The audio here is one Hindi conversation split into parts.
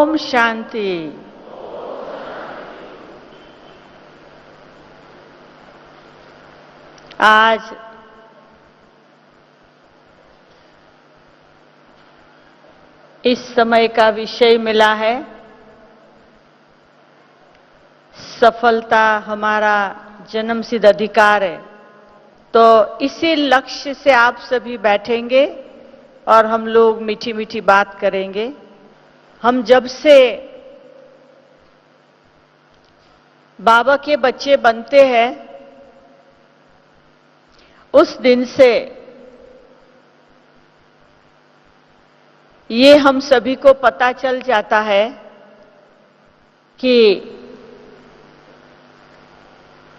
ओम शांति। आज इस समय का विषय मिला है, सफलता हमारा जन्मसिद्ध अधिकार है। तो इसी लक्ष्य से आप सभी बैठेंगे और हम लोग मीठी मीठी बात करेंगे। हम जब से बाबा के बच्चे बनते हैं, उस दिन से ये हम सभी को पता चल जाता है कि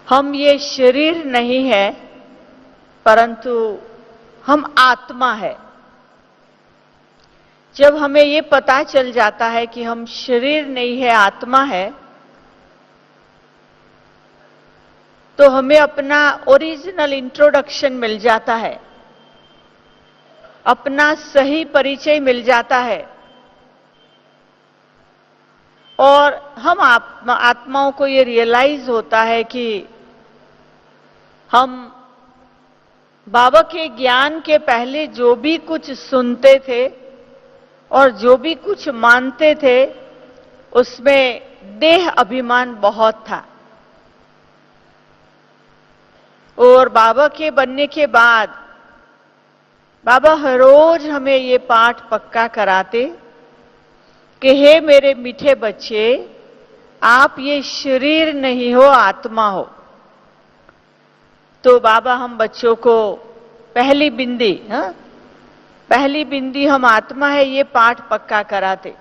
हम ये शरीर नहीं है, परंतु हम आत्मा है। जब हमें ये पता चल जाता है कि हम शरीर नहीं है, आत्मा है, तो हमें अपना ओरिजिनल इंट्रोडक्शन मिल जाता है, अपना सही परिचय मिल जाता है। और हम आत्माओं को ये रियलाइज होता है कि हम बाबा के ज्ञान के पहले जो भी कुछ सुनते थे और जो भी कुछ मानते थे, उसमें देह अभिमान बहुत था। और बाबा के बनने के बाद बाबा हर रोज हमें ये पाठ पक्का कराते कि हे मेरे मीठे बच्चे, आप ये शरीर नहीं हो, आत्मा हो। तो बाबा हम बच्चों को पहली बिंदी पहली बिंदी हम आत्मा है, ये पाठ पक्का कराते।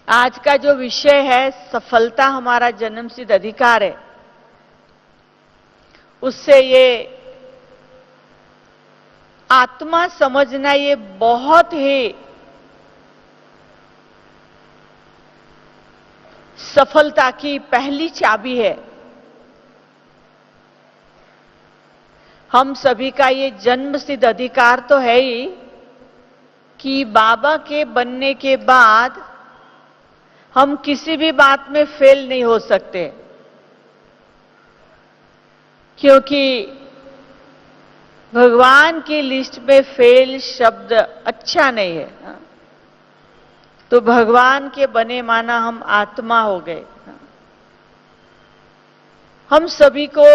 आज का जो विषय है, सफलता हमारा जन्मसिद्ध अधिकार है, उससे ये आत्मा समझना ये बहुत ही सफलता की पहली चाबी है। हम सभी का ये जन्मसिद्ध अधिकार तो है ही कि बाबा के बनने के बाद हम किसी भी बात में फेल नहीं हो सकते, क्योंकि भगवान की लिस्ट में फेल शब्द अच्छा नहीं है। तो भगवान के बने माना हम आत्मा हो गए। हम सभी को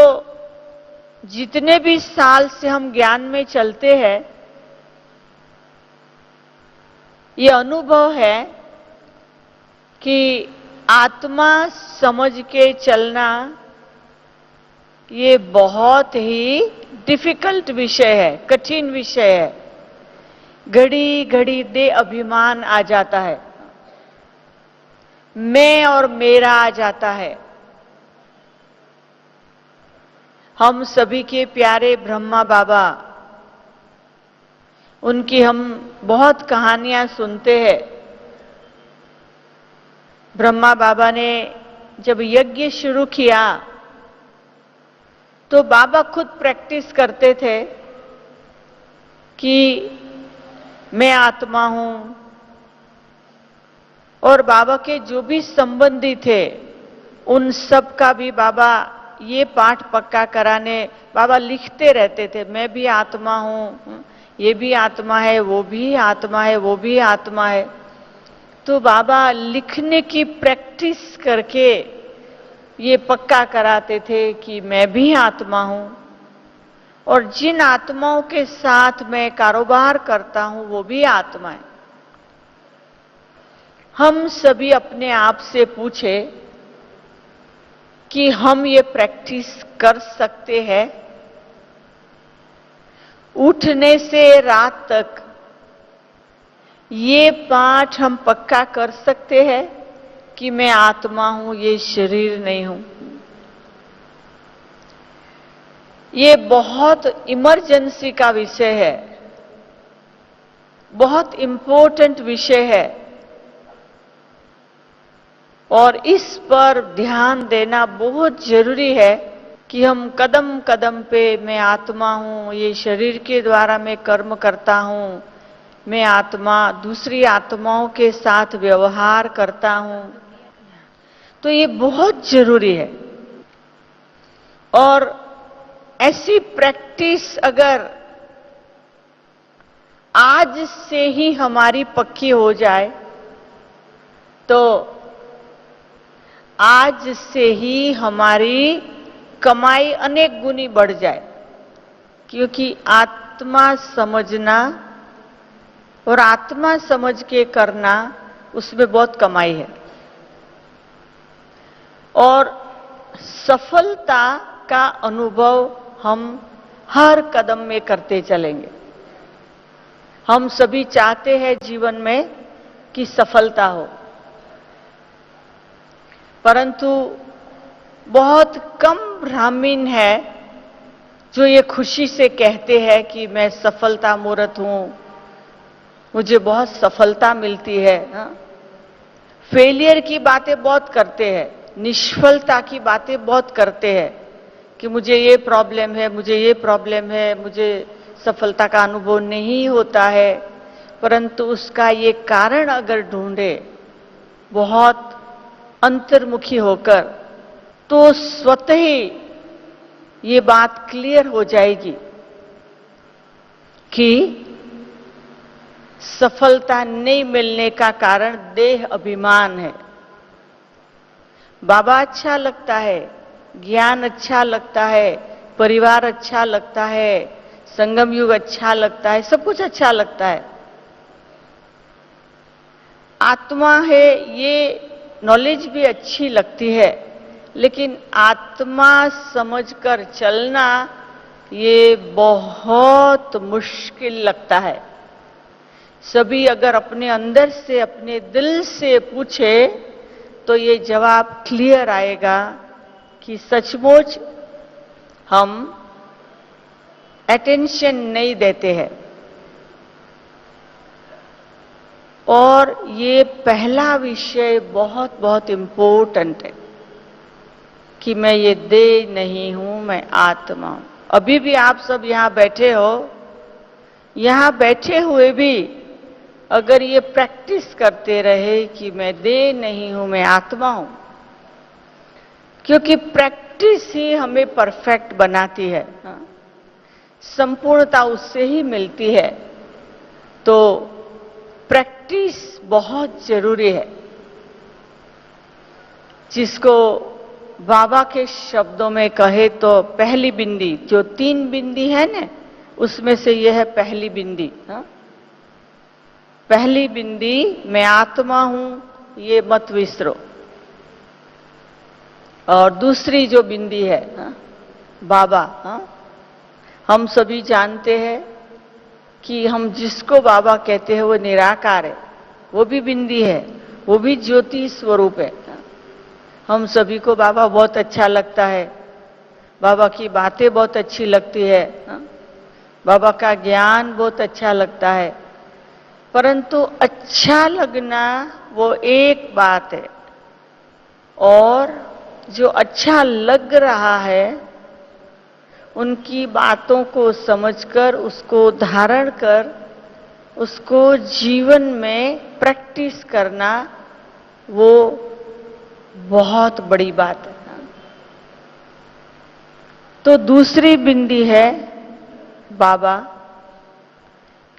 जितने भी साल से हम ज्ञान में चलते हैं, ये अनुभव है कि आत्मा समझ के चलना ये बहुत ही डिफिकल्ट विषय है, कठिन विषय है। घड़ी घड़ी देह अभिमान आ जाता है, मैं और मेरा आ जाता है। हम सभी के प्यारे ब्रह्मा बाबा, उनकी हम बहुत कहानियां सुनते हैं। ब्रह्मा बाबा ने जब यज्ञ शुरू किया तो बाबा खुद प्रैक्टिस करते थे कि मैं आत्मा हूं। और बाबा के जो भी संबंधी थे, उन सब का भी बाबा ये पाठ पक्का कराने बाबा लिखते रहते थे, मैं भी आत्मा हूं, ये भी आत्मा है, वो भी आत्मा है, वो भी आत्मा है। तो बाबा लिखने की प्रैक्टिस करके ये पक्का कराते थे कि मैं भी आत्मा हूं, और जिन आत्माओं के साथ मैं कारोबार करता हूं वो भी आत्मा है। हम सभी अपने आप से पूछे कि हम ये प्रैक्टिस कर सकते हैं? उठने से रात तक ये पाठ हम पक्का कर सकते हैं कि मैं आत्मा हूं, ये शरीर नहीं हूं। ये बहुत इमरजेंसी का विषय है, बहुत इंपॉर्टेंट विषय है, और इस पर ध्यान देना बहुत जरूरी है कि हम कदम कदम पे मैं आत्मा हूं, ये शरीर के द्वारा मैं कर्म करता हूं, मैं आत्मा दूसरी आत्माओं के साथ व्यवहार करता हूं, तो ये बहुत जरूरी है। और ऐसी प्रैक्टिस अगर आज से ही हमारी पक्की हो जाए तो आज से ही हमारी कमाई अनेक गुनी बढ़ जाए, क्योंकि आत्मा समझना और आत्मा समझ के करना, उसमें बहुत कमाई है। और सफलता का अनुभव हम हर कदम में करते चलेंगे। हम सभी चाहते हैं जीवन में कि सफलता हो, परंतु बहुत कम ब्राह्मण है जो ये खुशी से कहते हैं कि मैं सफलता मूर्त हूं, मुझे बहुत सफलता मिलती है। फेलियर की बातें बहुत करते हैं, निष्फलता की बातें बहुत करते हैं कि मुझे ये प्रॉब्लम है, मुझे ये प्रॉब्लम है, मुझे सफलता का अनुभव नहीं होता है। परंतु उसका ये कारण अगर ढूंढे बहुत अंतर्मुखी होकर, तो स्वतः ही ये बात क्लियर हो जाएगी कि सफलता नहीं मिलने का कारण देह अभिमान है। बाबा अच्छा लगता है, ज्ञान अच्छा लगता है, परिवार अच्छा लगता है, संगम युग अच्छा लगता है, सब कुछ अच्छा लगता है। आत्मा है, ये नॉलेज भी अच्छी लगती है, लेकिन आत्मा समझकर चलना ये बहुत मुश्किल लगता है। सभी अगर अपने अंदर से, अपने दिल से पूछे तो ये जवाब क्लियर आएगा कि सचमुच हम अटेंशन नहीं देते हैं। और ये पहला विषय बहुत बहुत इंपॉर्टेंट है कि मैं ये देह नहीं हूं, मैं आत्मा हूं। अभी भी आप सब यहां बैठे हो, यहां बैठे हुए भी अगर ये प्रैक्टिस करते रहे कि मैं देह नहीं हूं, मैं आत्मा हूं, क्योंकि प्रैक्टिस ही हमें परफेक्ट बनाती है, संपूर्णता उससे ही मिलती है। तो प्रैक्टिस बहुत जरूरी है, जिसको बाबा के शब्दों में कहे तो पहली बिंदी, जो 3 बिंदी है ना, उसमें से यह है पहली बिंदी। पहली बिंदी मैं आत्मा हूं, ये मत विसरो। और दूसरी जो बिंदी है बाबा, हम सभी जानते हैं कि हम जिसको बाबा कहते हैं वो निराकार है, वो भी बिंदी है, वो भी ज्योति स्वरूप है। हम सभी को बाबा बहुत अच्छा लगता है, बाबा की बातें बहुत अच्छी लगती है, बाबा का ज्ञान बहुत अच्छा लगता है। परंतु अच्छा लगना वो एक बात है, और जो अच्छा लग रहा है उनकी बातों को समझकर, उसको धारण कर, उसको जीवन में प्रैक्टिस करना, वो बहुत बड़ी बात है। तो दूसरी बिंदी है बाबा।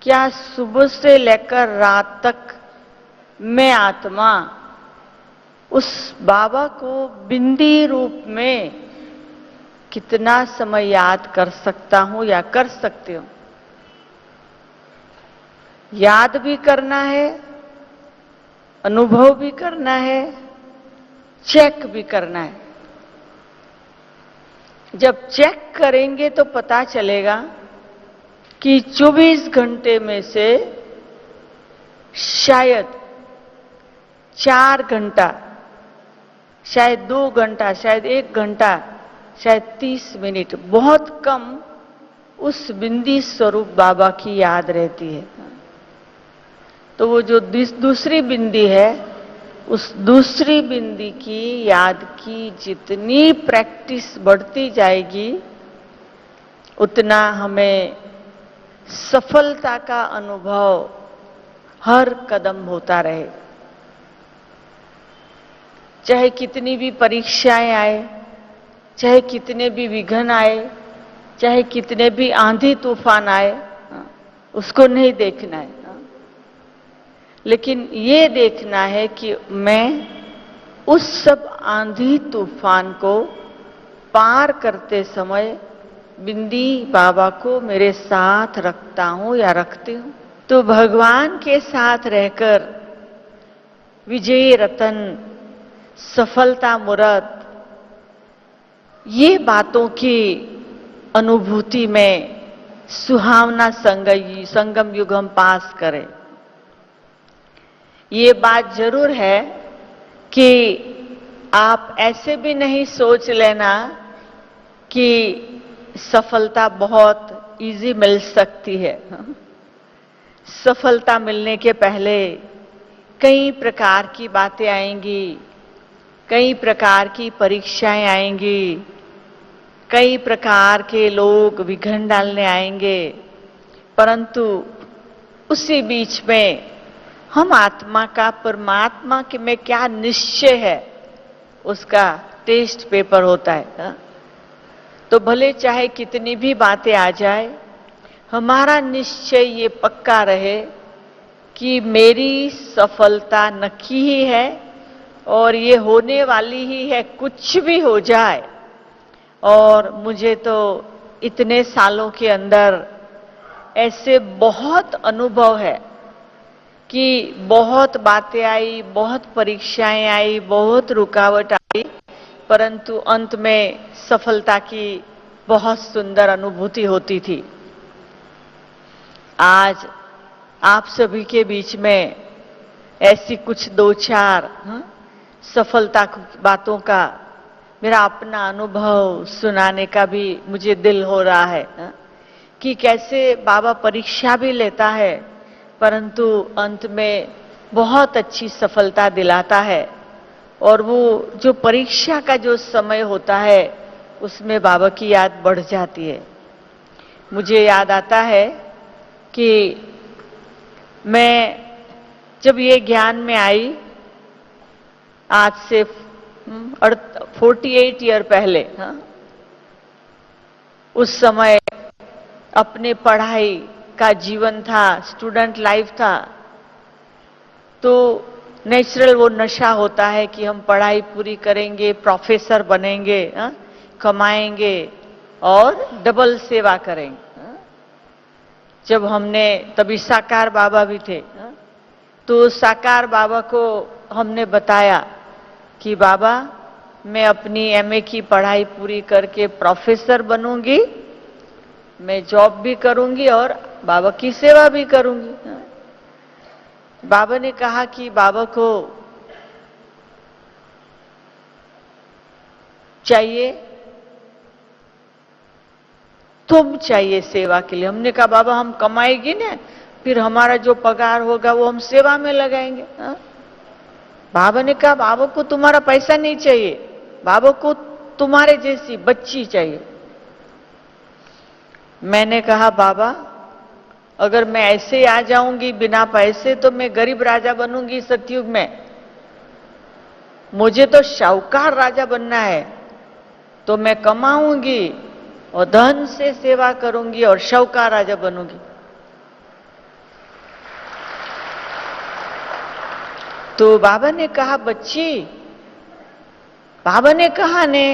क्या सुबह से लेकर रात तक मैं आत्मा, उस बाबा को बिंदी रूप में कितना समय याद कर सकता हूं या कर सकते हो? याद भी करना है, अनुभव भी करना है, चेक भी करना है। जब चेक करेंगे तो पता चलेगा कि 24 घंटे में से शायद 4 घंटा, शायद 2 घंटा, शायद 1 घंटा, शायद 30 मिनट, बहुत कम उस बिंदी स्वरूप बाबा की याद रहती है। तो वो जो दूसरी बिंदी है, उस दूसरी बिंदी की याद की जितनी प्रैक्टिस बढ़ती जाएगी, उतना हमें सफलता का अनुभव हर कदम होता रहे। चाहे कितनी भी परीक्षाएं आए, चाहे कितने भी विघ्न आए, चाहे कितने भी आंधी तूफान आए, उसको नहीं देखना है। लेकिन ये देखना है कि मैं उस सब आंधी तूफान को पार करते समय बिंदी बाबा को मेरे साथ रखता हूं या रखती हूं। तो भगवान के साथ रहकर विजयी रतन, सफलता मूर्त, ये बातों की अनुभूति में सुहावना संगम युग हम पास करें। ये बात जरूर है कि आप ऐसे भी नहीं सोच लेना कि सफलता बहुत इजी मिल सकती है। सफलता मिलने के पहले कई प्रकार की बातें आएंगी, कई प्रकार की परीक्षाएं आएंगी, कई प्रकार के लोग विघ्न डालने आएंगे, परंतु उसी बीच में हम आत्मा का परमात्मा के में क्या निश्चय है, उसका टेस्ट पेपर होता है। तो भले चाहे कितनी भी बातें आ जाए, हमारा निश्चय ये पक्का रहे कि मेरी सफलता नक्की ही है और ये होने वाली ही है, कुछ भी हो जाए। और मुझे तो इतने सालों के अंदर ऐसे बहुत अनुभव है कि बहुत बातें आई, बहुत परीक्षाएं आई, बहुत रुकावट आई, परंतु अंत में सफलता की बहुत सुंदर अनुभूति होती थी। आज आप सभी के बीच में ऐसी कुछ दो चार सफलता बातों का मेरा अपना अनुभव सुनाने का भी मुझे दिल हो रहा है कि कैसे बाबा परीक्षा भी लेता है, परंतु अंत में बहुत अच्छी सफलता दिलाता है। और वो जो परीक्षा का जो समय होता है, उसमें बाबा की याद बढ़ जाती है। मुझे याद आता है कि मैं जब ये ज्ञान में आई, आज से 48 ईयर पहले, उस समय अपने पढ़ाई का जीवन था, स्टूडेंट लाइफ था, तो नेचुरल वो नशा होता है कि हम पढ़ाई पूरी करेंगे, प्रोफेसर बनेंगे, कमाएंगे और डबल सेवा करेंगे। जब हमने, तभी साकार बाबा भी थे, तो साकार बाबा को हमने बताया कि बाबा मैं अपनी एमए की पढ़ाई पूरी करके प्रोफेसर बनूंगी, मैं जॉब भी करूंगी और बाबा की सेवा भी करूंगी। बाबा ने कहा कि बाबा को चाहिए, तुम चाहिए सेवा के लिए। हमने कहा बाबा हम कमाएगी ना, फिर हमारा जो पगार होगा वो हम सेवा में लगाएंगे। बाबा ने कहा बाबा को तुम्हारा पैसा नहीं चाहिए, बाबा को तुम्हारे जैसी बच्ची चाहिए। मैंने कहा बाबा अगर मैं ऐसे आ जाऊंगी बिना पैसे तो मैं गरीब राजा बनूंगी सतयुग में। मुझे तो शाहूकार राजा बनना है, तो मैं कमाऊंगी और धन से सेवा करूंगी और शाहूकार राजा बनूंगी। तो बाबा ने कहा बच्ची, बाबा ने कहा ने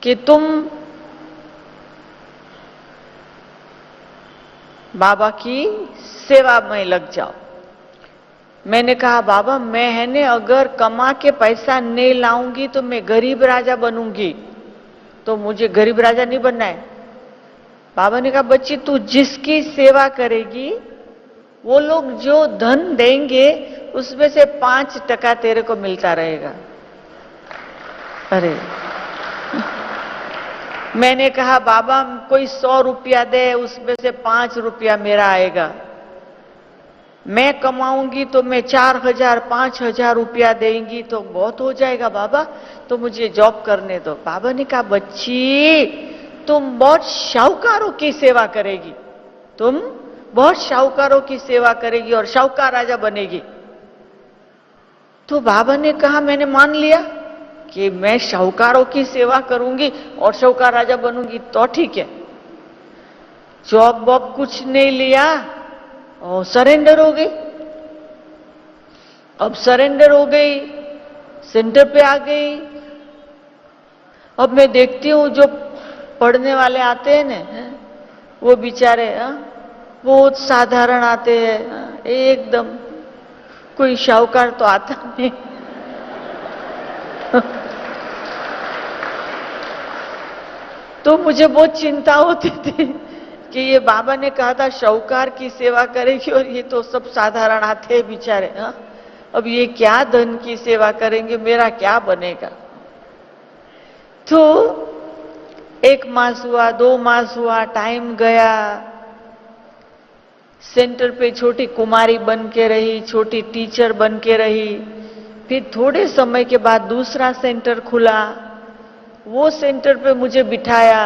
कि तुम बाबा की सेवा में लग जाओ। मैंने कहा बाबा मैं है ने अगर कमा के पैसा नहीं लाऊंगी तो मैं गरीब राजा बनूंगी, तो मुझे गरीब राजा नहीं बनना है। बाबा ने कहा बच्ची तू जिसकी सेवा करेगी वो लोग जो धन देंगे उसमें से 5% तेरे को मिलता रहेगा। अरे मैंने कहा बाबा कोई 100 रुपया दे, उसमें से 5 रुपया मेरा आएगा। मैं कमाऊंगी तो मैं 4,000 5,000 रुपया देंगी तो बहुत हो जाएगा बाबा, तो मुझे जॉब करने दो। बाबा ने कहा बच्ची तुम बहुत शाहूकारों की सेवा करेगी, तुम बहुत शाहूकारों की सेवा करेगी और शाहूकार राजा बनेगी। तो बाबा ने कहा, मैंने मान लिया कि मैं शाहूकारों की सेवा करूंगी और शाहूकार राजा बनूंगी तो ठीक है। जॉब वॉब कुछ नहीं लिया और सरेंडर हो गई। अब सरेंडर हो गई, सेंटर पे आ गई। अब मैं देखती हूं जो पढ़ने वाले आते हैं ना, वो बेचारे बहुत साधारण आते हैं, एकदम कोई शाहूकार तो आता नहीं। तो मुझे बहुत चिंता होती थी कि ये बाबा ने कहा था शाहूकार की सेवा करेगी और ये तो सब साधारण आते हैं बेचारे। अब ये क्या धन की सेवा करेंगे, मेरा क्या बनेगा। तो 1 मास हुआ, 2 मास हुआ, टाइम गया। सेंटर पे छोटी कुमारी बन के रही, छोटी टीचर बन के रही। फिर थोड़े समय के बाद दूसरा सेंटर खुला, वो सेंटर पे मुझे बिठाया।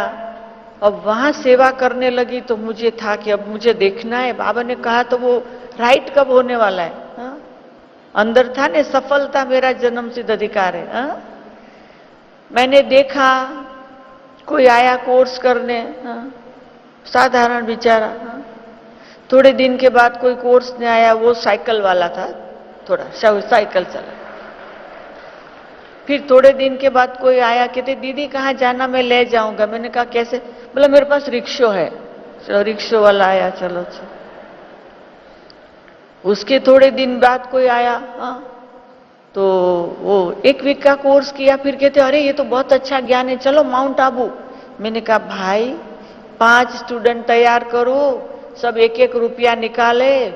अब वहां सेवा करने लगी तो मुझे था कि अब मुझे देखना है, बाबा ने कहा तो वो राइट कब होने वाला है। अंदर था ने सफलता मेरा जन्म सिद्ध अधिकार है। मैंने देखा कोई आया कोर्स करने, साधारण बेचारा। थोड़े दिन के बाद कोई कोर्स नहीं आया, वो साइकिल वाला था, थोड़ा साइकिल चला। फिर थोड़े दिन के बाद कोई आया, कहते दीदी कहाँ जाना, मैं ले जाऊंगा। मैंने कहा कैसे, बोला मेरे पास रिक्शो है। तो रिक्शो वाला आया, चलो चलो। उसके थोड़े दिन बाद कोई आया, तो वो 1 वीक का कोर्स किया। फिर कहते अरे ये तो बहुत अच्छा ज्ञान है, चलो माउंट आबू। मैंने कहा भाई 5 स्टूडेंट तैयार करो, सब 1-1 रुपया निकाले,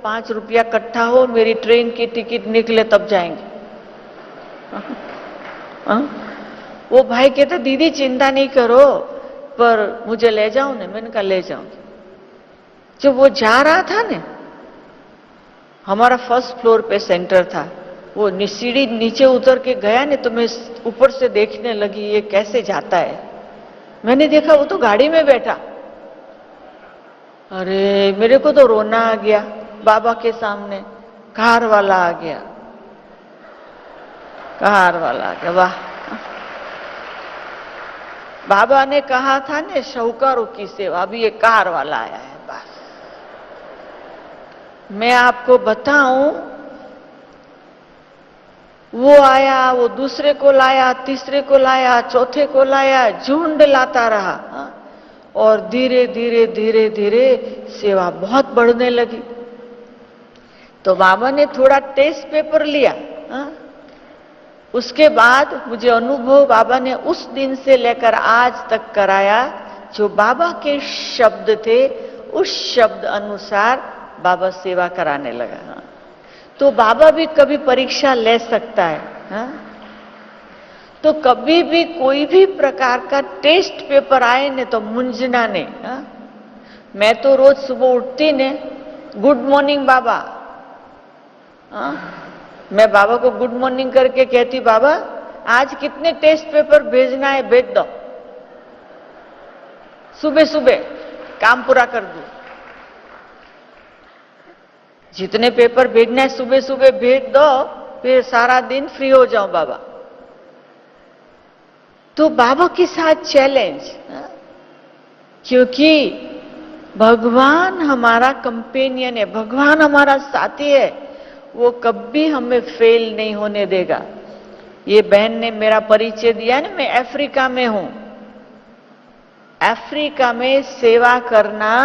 5 रुपया इकट्ठा हो, मेरी ट्रेन की टिकट निकले तब जाएंगे। वो भाई कहते दीदी चिंता नहीं करो, पर मुझे ले जाओ ना। मैंने कहा ले जाऊंगी। जब वो जा रहा था ने, हमारा 1st फ्लोर पे सेंटर था, वो सीढ़ी नीचे उतर के गया ने, तो मैं ऊपर से देखने लगी ये कैसे जाता है। मैंने देखा वो तो गाड़ी में बैठा। अरे मेरे को तो रोना आ गया बाबा के सामने। कार वाला आ गया, कार वाला आ गया। वाह, बाबा ने कहा था ने शाहूकारों की सेवा, अभी ये कार वाला आया है। बस मैं आपको बताऊं, वो आया, वो दूसरे को लाया, तीसरे को लाया, चौथे को लाया, झुंड लाता रहा। और धीरे धीरे धीरे धीरे सेवा बहुत बढ़ने लगी। तो बाबा ने थोड़ा टेस्ट पेपर लिया। उसके बाद मुझे अनुभव बाबा ने उस दिन से लेकर आज तक कराया। जो बाबा के शब्द थे, उस शब्द अनुसार बाबा सेवा कराने लगा। तो बाबा भी कभी परीक्षा ले सकता है। तो कभी भी कोई भी प्रकार का टेस्ट पेपर आए ने तो मुंझना नहीं। मैं तो रोज सुबह उठती ने, गुड मॉर्निंग बाबा। मैं बाबा को गुड मॉर्निंग करके कहती बाबा आज कितने टेस्ट पेपर भेजना है भेज दो, सुबह सुबह काम पूरा कर दूं। जितने पेपर भेजना है सुबह सुबह भेज दो, फिर सारा दिन फ्री हो जाओ बाबा। तो बाबा के साथ चैलेंज, क्योंकि भगवान हमारा कंपेनियन है, भगवान हमारा साथी है, वो कभी हमें फेल नहीं होने देगा। ये बहन ने मेरा परिचय दिया ना, मैं अफ्रीका में हूं। अफ्रीका में सेवा करना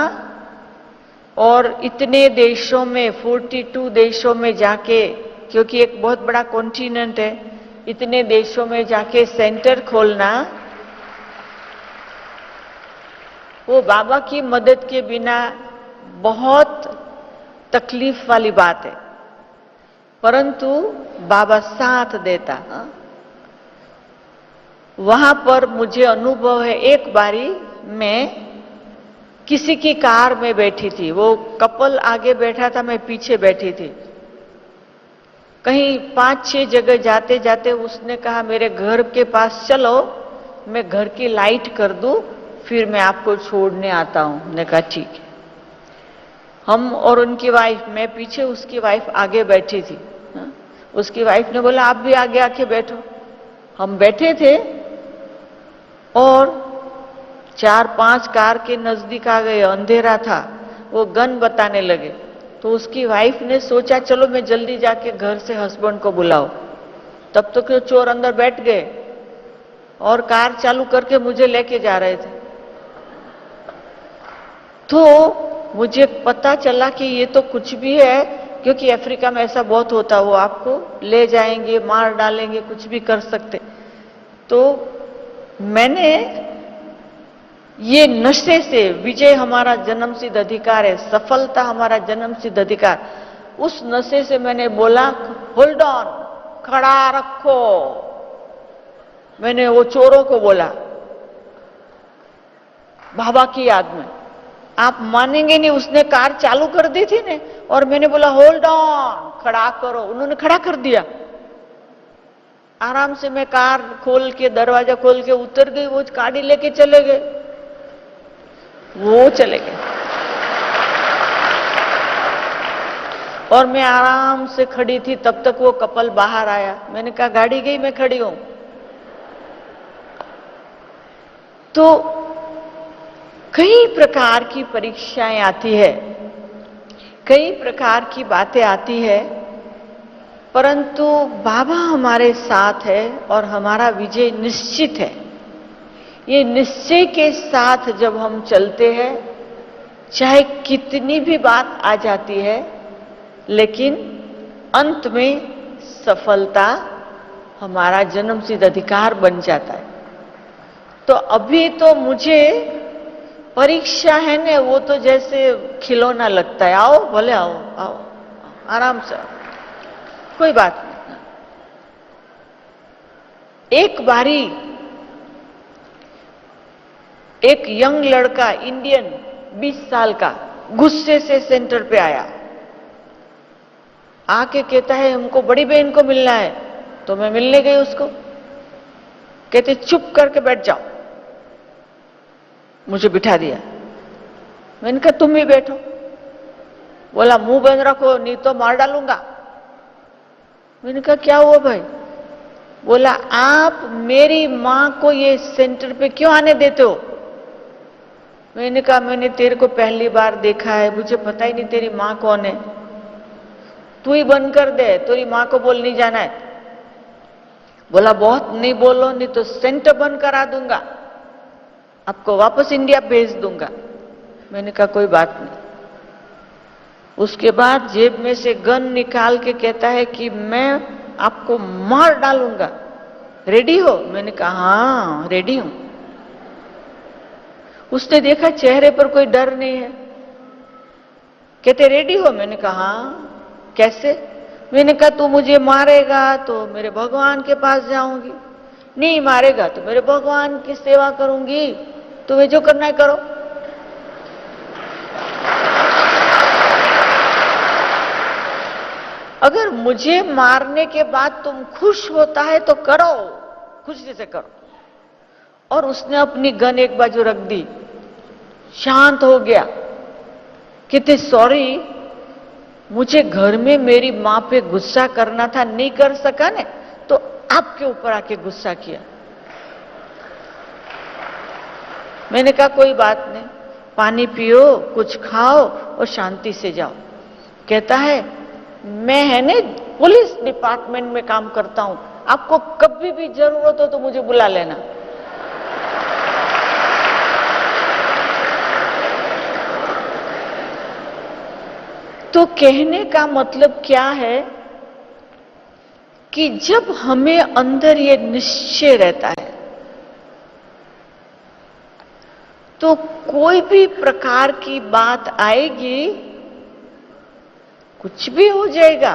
और इतने देशों में 42 देशों में जाके, क्योंकि एक बहुत बड़ा कॉन्टिनेंट है, इतने देशों में जाके सेंटर खोलना, वो बाबा की मदद के बिना बहुत तकलीफ वाली बात है। परंतु बाबा साथ देता। वहां पर मुझे अनुभव है, एक बारी मैं किसी की कार में बैठी थी, वो कपल आगे बैठा था, मैं पीछे बैठी थी। कहीं 5-6 जगह जाते जाते उसने कहा मेरे घर के पास चलो, मैं घर की लाइट कर दूं, फिर मैं आपको छोड़ने आता हूं। मैंने कहा ठीक है। हम और उनकी वाइफ, मैं पीछे, उसकी वाइफ आगे बैठी थी। हाँ? उसकी वाइफ ने बोला आप भी आगे आके बैठो। हम बैठे थे और 4-5 कार के नजदीक आ गए, अंधेरा था, वो गन बताने लगे। तो उसकी वाइफ ने सोचा चलो मैं जल्दी जाके घर से हस्बैंड को बुलाऊं। तब तक तो चोर अंदर बैठ गए और कार चालू करके मुझे लेके जा रहे थे। तो मुझे पता चला कि ये तो कुछ भी है, क्योंकि अफ्रीका में ऐसा बहुत होता, वो आपको ले जाएंगे, मार डालेंगे, कुछ भी कर सकते। तो मैंने ये नशे से, विजय हमारा जन्मसिद्ध अधिकार है, सफलता हमारा जन्मसिद्ध अधिकार, उस नशे से मैंने बोला होल्ड ऑन, खड़ा रखो। मैंने वो चोरों को बोला बाबा की याद में। आप मानेंगे नहीं, उसने कार चालू कर दी थी ने, और मैंने बोला होल्ड ऑन, खड़ा करो। उन्होंने खड़ा कर दिया। आराम से मैं कार खोल के, दरवाजा खोल के उतर गई, वो गाड़ी लेके चले गए, वो चले गए। और मैं आराम से खड़ी थी, तब तक वो कपल बाहर आया। मैंने कहा गाड़ी गई, मैं खड़ी हूं। तो कई प्रकार की परीक्षाएं आती है, कई प्रकार की बातें आती है, परंतु बाबा हमारे साथ है और हमारा विजय निश्चित है। ये निश्चय के साथ जब हम चलते हैं, चाहे कितनी भी बात आ जाती है, लेकिन अंत में सफलता हमारा जन्मसिद्ध अधिकार बन जाता है। तो अभी तो मुझे परीक्षा है ने, वो तो जैसे खिलौना लगता है। आओ भले आओ, आओ आराम से, कोई बात नहीं। एक बारी एक यंग लड़का, इंडियन, 20 साल का, गुस्से से सेंटर पे आया। आके कहता है हमको बड़ी बहन को मिलना है। तो मैं मिलने गई उसको। कहते चुप करके बैठ जाओ। मुझे बिठा दिया। मैंने कहा तुम भी बैठो। बोला मुंह बंद रखो नहीं तो मार डालूंगा। मैंने कहा क्या हुआ भाई? बोला आप मेरी मां को ये सेंटर पे क्यों आने देते हो? मैंने कहा मैंने तेरे को पहली बार देखा है, मुझे पता ही नहीं तेरी मां कौन है। तू ही बंद कर दे, तेरी मां को बोल नहीं जाना है। बोला बहुत नहीं बोलो, नहीं तो सेंटर बंद करा दूंगा, आपको वापस इंडिया भेज दूंगा। मैंने कहा कोई बात नहीं। उसके बाद जेब में से गन निकाल के कहता है कि मैं आपको मार डालूंगा, रेडी हो? मैंने कहा हाँ रेडी हूं। उसने देखा चेहरे पर कोई डर नहीं है। कहते रेडी हो? मैंने कहा हाँ। कैसे? मैंने कहा तू मुझे मारेगा तो मेरे भगवान के पास जाऊंगी, नहीं मारेगा तो मेरे भगवान की सेवा करूंगी, तुम्हें जो करना है करो। अगर मुझे मारने के बाद तुम खुश होता है तो करो, खुशी से करो। और उसने अपनी गन एक बाजू रख दी, शांत हो गया। कहते सॉरी, मुझे घर में मेरी मां पे गुस्सा करना था, नहीं कर सका ने, तो आपके ऊपर आके गुस्सा किया। मैंने कहा कोई बात नहीं, पानी पियो, कुछ खाओ और शांति से जाओ। कहता है मैं है ने पुलिस डिपार्टमेंट में काम करता हूं, आपको कभी भी जरूरत हो तो मुझे बुला लेना। तो कहने का मतलब क्या है कि जब हमें अंदर ये निश्चय रहता है तो कोई भी प्रकार की बात आएगी, कुछ भी हो जाएगा।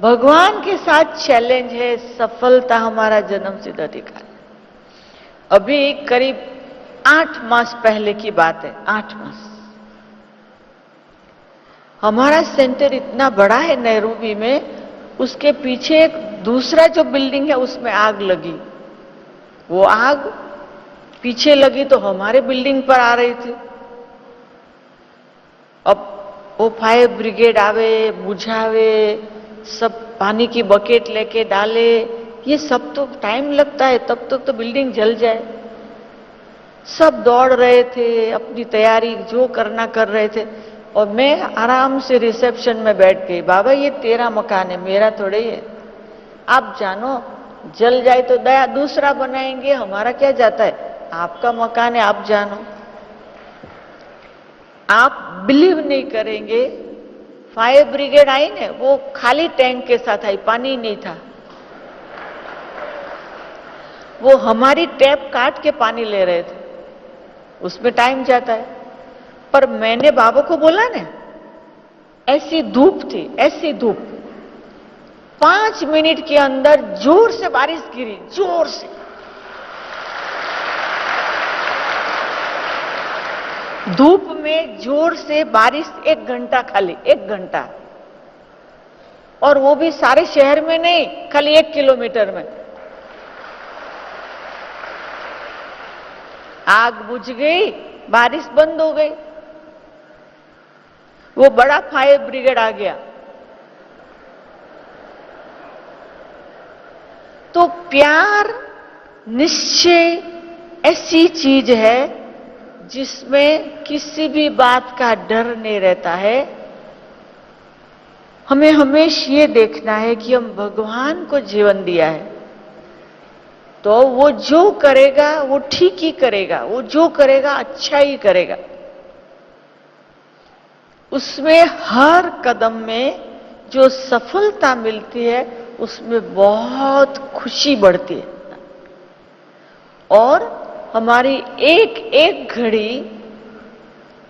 भगवान के साथ चैलेंज है, सफलता हमारा जन्मसिद्ध अधिकार है। अभी करीब 8 मास पहले की बात है, 8 मास। हमारा सेंटर इतना बड़ा है नैरोबी में, उसके पीछे एक दूसरा जो बिल्डिंग है उसमें आग लगी। वो आग पीछे लगी तो हमारे बिल्डिंग पर आ रही थी। अब वो फायर ब्रिगेड आवे, बुझावे, सब पानी की बकेट लेके डाले, ये सब तो टाइम लगता है, तब तक तो बिल्डिंग जल जाए। सब दौड़ रहे थे, अपनी तैयारी जो करना कर रहे थे, और मैं आराम से रिसेप्शन में बैठ गई। बाबा ये तेरा मकान है, मेरा थोड़े ही है, आप जानो, जल जाए तो दया दूसरा बनाएंगे, हमारा क्या जाता है, आपका मकान है, आप जानो। आप बिलीव नहीं करेंगे, फायर ब्रिगेड आई ने, वो खाली टैंक के साथ आई, पानी नहीं था। वो हमारी टैप काट के पानी ले रहे थे, उसमें टाइम जाता है। पर मैंने बाबा को बोला ना, ऐसी धूप थी, ऐसी धूप, 5 मिनट के अंदर जोर से बारिश गिरी, जोर से। धूप में जोर से बारिश, 1 घंटा, खाली 1 घंटा, और वो भी सारे शहर में नहीं, खाली 1 किलोमीटर में। आग बुझ गई, बारिश बंद हो गई, वो बड़ा फायर ब्रिगेड आ गया। तो प्यार, निश्चय ऐसी चीज है जिसमें किसी भी बात का डर नहीं रहता है। हमें हमेशा ये देखना है कि हम भगवान को जीवन दिया है, तो वो जो करेगा वो ठीक ही करेगा, वो जो करेगा अच्छा ही करेगा। उसमें हर कदम में जो सफलता मिलती है, उसमें बहुत खुशी बढ़ती है, और हमारी एक एक घड़ी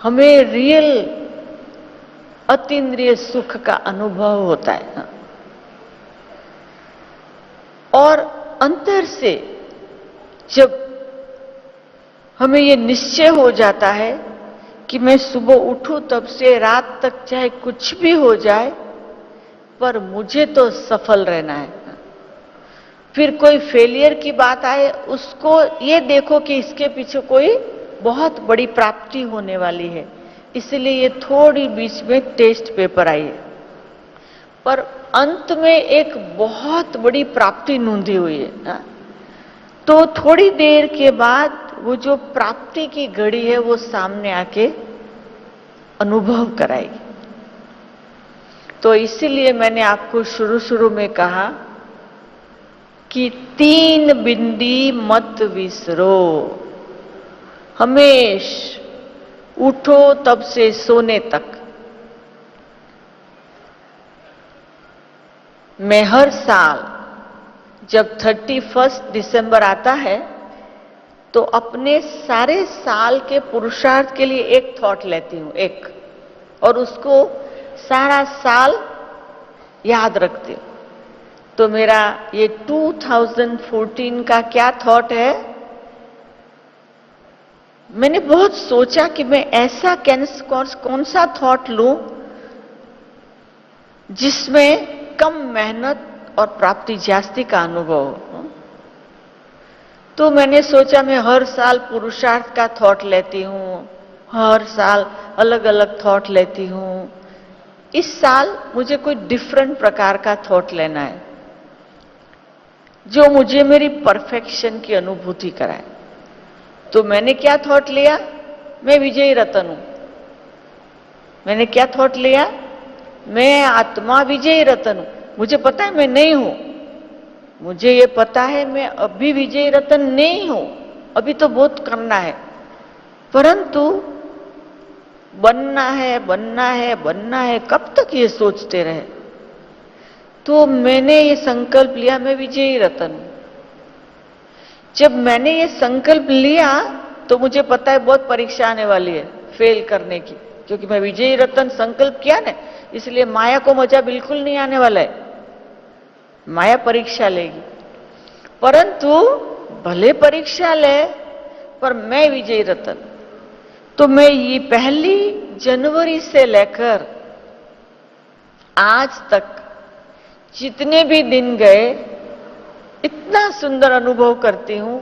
हमें रियल अतीन्द्रिय सुख का अनुभव होता है। और अंतर से जब हमें ये निश्चय हो जाता है कि मैं सुबह उठूं तब से रात तक चाहे कुछ भी हो जाए, पर मुझे तो सफल रहना है। फिर कोई फेलियर की बात आए, उसको ये देखो कि इसके पीछे कोई बहुत बड़ी प्राप्ति होने वाली है, इसलिए ये थोड़ी बीच में टेस्ट पेपर आई है, पर अंत में एक बहुत बड़ी प्राप्ति नूंधी हुई है ना? तो थोड़ी देर के बाद वो जो प्राप्ति की घड़ी है, वो सामने आके अनुभव कराएगी। तो इसीलिए मैंने आपको शुरू शुरू में कहा कि 3 बिंदी मत विसरो। हमेश उठो तब से सोने तक। मैं हर साल जब 31 दिसंबर आता है, तो अपने सारे साल के पुरुषार्थ के लिए एक थॉट लेती हूं, एक, और उसको सारा साल याद रखती हूं। तो मेरा ये 2014 का क्या थॉट है, मैंने बहुत सोचा कि मैं ऐसा कौन सा थॉट लूं जिसमें कम मेहनत और प्राप्ति जास्ती का अनुभव हो। तो मैंने सोचा मैं हर साल पुरुषार्थ का थॉट लेती हूं, हर साल अलग अलग थॉट लेती हूं। इस साल मुझे कोई डिफरेंट प्रकार का थॉट लेना है, जो मुझे मेरी परफेक्शन की अनुभूति कराए। तो मैंने क्या थॉट लिया, मैं विजयी रतन हूं। मैंने क्या थॉट लिया, मैं आत्मा विजयी रतन हूं। मुझे पता है मैं नहीं हूं, मुझे ये पता है मैं अभी विजयी रतन नहीं हूं, अभी तो बहुत करना है, परंतु बनना है, बनना है, बनना है, कब तक ये सोचते रहे। तो मैंने ये संकल्प लिया, मैं विजयी रतन हूं। जब मैंने ये संकल्प लिया तो मुझे पता है बहुत परीक्षा आने वाली है फेल करने की, क्योंकि मैं विजयी रतन संकल्प किया ना, इसलिए माया को मजा बिल्कुल नहीं आने वाला है। माया परीक्षा लेगी, परंतु भले परीक्षा ले, पर मैं विजयी रतन। तो मैं ये 1 जनवरी से लेकर आज तक जितने भी दिन गए, इतना सुंदर अनुभव करती हूं,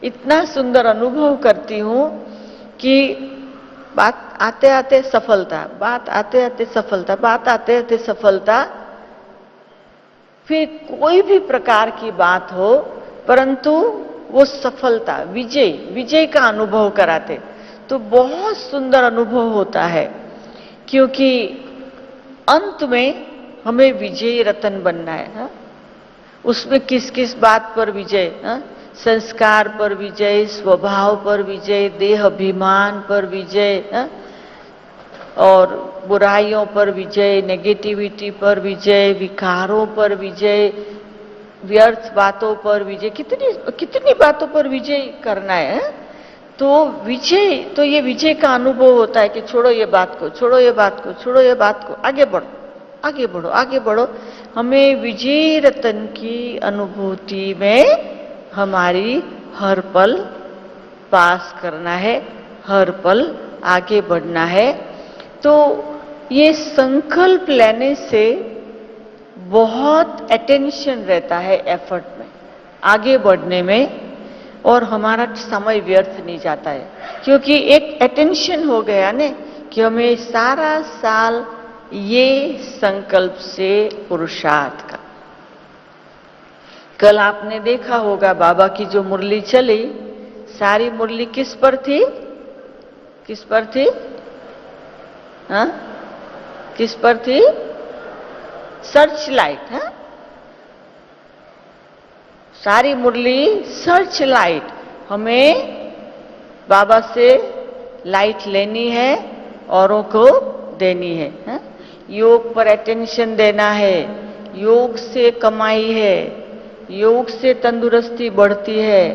इतना सुंदर अनुभव करती हूं कि बात आते आते सफलता, बात आते आते सफलता, बात आते आते सफलता, फिर कोई भी प्रकार की बात हो, परंतु वो सफलता, विजय, विजय का अनुभव कराते, तो बहुत सुंदर अनुभव होता है। क्योंकि अंत में हमें विजयी रतन बनना है। हा? उसमें किस किस बात पर विजय? हा? संस्कार पर विजय, स्वभाव पर विजय, देह अभिमान पर विजय, हा? और बुराइयों पर विजय, नेगेटिविटी पर विजय, विकारों पर विजय, व्यर्थ बातों पर विजय, कितनी कितनी बातों पर विजय करना है। तो विजय, तो ये विजय का अनुभव होता है कि छोड़ो ये बात को, छोड़ो ये बात को, छोड़ो ये बात को, आगे बढ़ो, आगे बढ़ो, आगे बढ़ो। हमें विजय रतन की अनुभूति में हमारी हर पल पास करना है, हर पल आगे बढ़ना है। तो ये संकल्प लेने से बहुत अटेंशन रहता है एफर्ट में, आगे बढ़ने में, और हमारा समय व्यर्थ नहीं जाता है। क्योंकि एक अटेंशन हो गया ने कि हमें सारा साल ये संकल्प से पुरुषार्थ का। कल आपने देखा होगा बाबा की जो मुरली चली, सारी मुरली किस पर थी? किस पर थी? हाँ, किस पर थी? Search light. है सारी मुरली सर्च लाइट, हमें बाबा से लाइट लेनी है, औरों को देनी है। हा? योग पर अटेंशन देना है, योग से कमाई है, योग से तंदुरुस्ती बढ़ती है,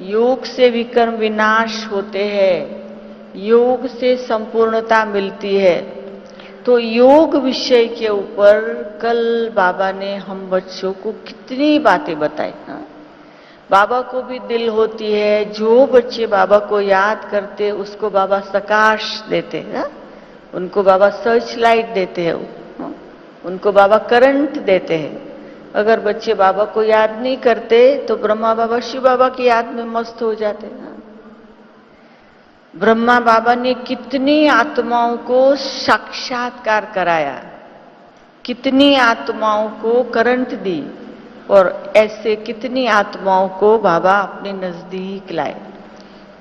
योग से विकर्म विनाश होते हैं, योग से संपूर्णता मिलती है। तो योग विषय के ऊपर कल बाबा ने हम बच्चों को कितनी बातें बताई। हाँ? बाबा को भी दिल होती है, जो बच्चे बाबा को याद करते उसको बाबा प्रकाश देते हैं, उनको बाबा सर्च लाइट देते हैं, हाँ? उनको बाबा करंट देते हैं। अगर बच्चे बाबा को याद नहीं करते तो ब्रह्मा बाबा शिव बाबा की याद में मस्त हो जाते हैं। ब्रह्मा बाबा ने कितनी आत्माओं को साक्षात्कार कराया, कितनी आत्माओं को करंट दी, और ऐसे कितनी आत्माओं को बाबा अपने नजदीक लाए।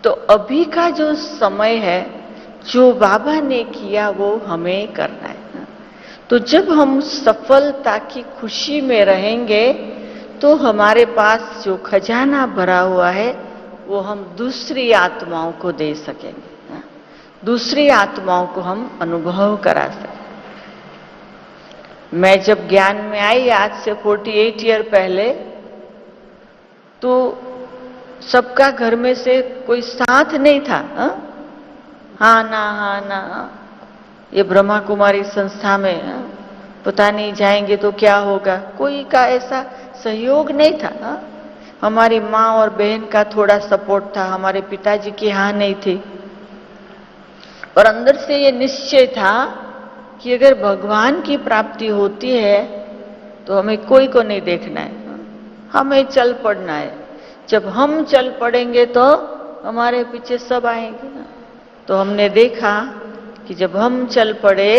तो अभी का जो समय है, जो बाबा ने किया वो हमें करना है। तो जब हम सफलता की खुशी में रहेंगे तो हमारे पास जो खजाना भरा हुआ है वो हम दूसरी आत्माओं को दे सकेंगे, दूसरी आत्माओं को हम अनुभव करा सकेंगे। मैं जब ज्ञान में आई आज से 48 ईयर पहले, तो सबका घर में से कोई साथ नहीं था। हाँ ना, हाँ ना, ये ब्रह्मा कुमारी संस्था में पता नहीं जाएंगे तो क्या होगा, कोई का ऐसा सहयोग नहीं था। हमारी माँ और बहन का थोड़ा सपोर्ट था, हमारे पिताजी की हाँ नहीं थी, और अंदर से ये निश्चय था कि अगर भगवान की प्राप्ति होती है तो हमें कोई को नहीं देखना है, हमें चल पड़ना है। जब हम चल पड़ेंगे तो हमारे पीछे सब आएंगे। तो हमने देखा कि जब हम चल पड़े,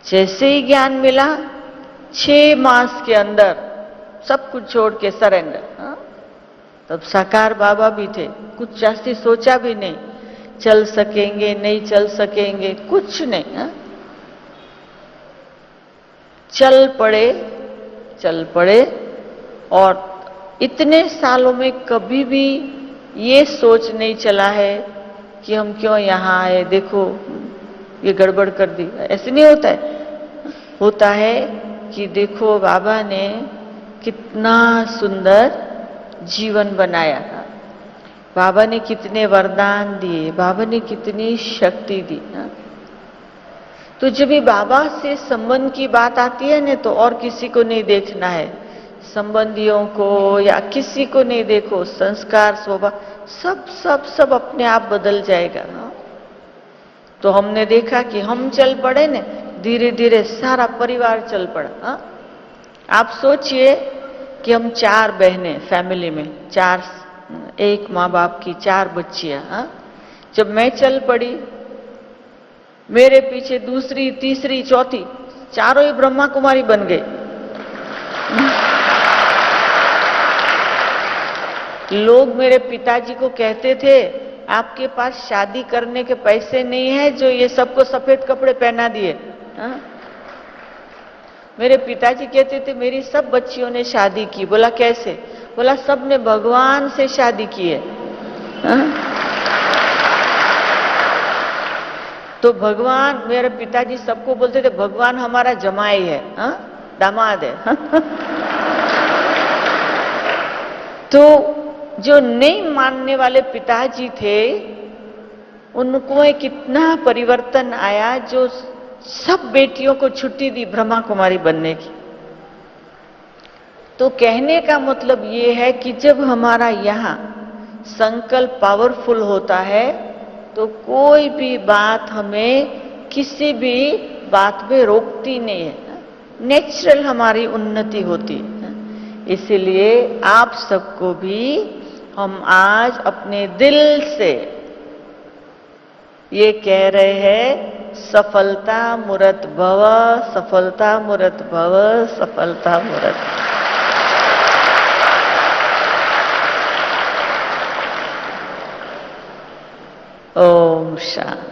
जैसे ही ज्ञान मिला 6 मास के अंदर सब कुछ छोड़ के सरेंडर। तब साकार बाबा भी थे, कुछ जास्ती सोचा भी नहीं, चल सकेंगे नहीं चल सकेंगे कुछ नहीं। चल पड़े, चल पड़े, और इतने सालों में कभी भी ये सोच नहीं चला है कि हम क्यों यहाँ आए, देखो ये गड़बड़ कर दी, ऐसे नहीं होता है। होता है कि देखो बाबा ने कितना सुंदर जीवन बनाया, बाबा ने कितने वरदान दिए, बाबा ने कितनी शक्ति दी। तो जब भी बाबा से संबंध की बात आती है ना, तो और किसी को नहीं देखना है, संबंधियों को या किसी को नहीं देखो, संस्कार स्वभाव सब सब सब अपने आप बदल जाएगा। तो हमने देखा कि हम चल पड़े ने, धीरे धीरे सारा परिवार चल पड़ा। आप सोचिए कि हम 4 बहनें फैमिली में, 4, एक माँ बाप की 4 बच्चियां, जब मैं चल पड़ी, मेरे पीछे दूसरी, तीसरी, चौथी, चारों ही ब्रह्मा कुमारी बन गए। लोग मेरे पिताजी को कहते थे, आपके पास शादी करने के पैसे नहीं है जो ये सबको सफेद कपड़े पहना दिए। हाँ? मेरे पिताजी कहते थे, मेरी सब बच्चियों ने शादी की। बोला कैसे? बोला सब ने भगवान से शादी की है। हाँ? तो भगवान, मेरे पिताजी सबको बोलते थे, भगवान हमारा जमाई है, हाँ? दामाद है। तो जो नहीं मानने वाले पिताजी थे, उनको कितना परिवर्तन आया, जो सब बेटियों को छुट्टी दी ब्रह्मा कुमारी बनने की। तो कहने का मतलब ये है कि जब हमारा यहां संकल्प पावरफुल होता है तो कोई भी बात हमें किसी भी बात में रोकती नहीं है, नेचुरल हमारी उन्नति होती है। इसलिए आप सबको भी हम आज अपने दिल से ये कह रहे हैं, सफलता मूरत भव, सफलता मूरत भव, सफलता मूरत। ओम शांति।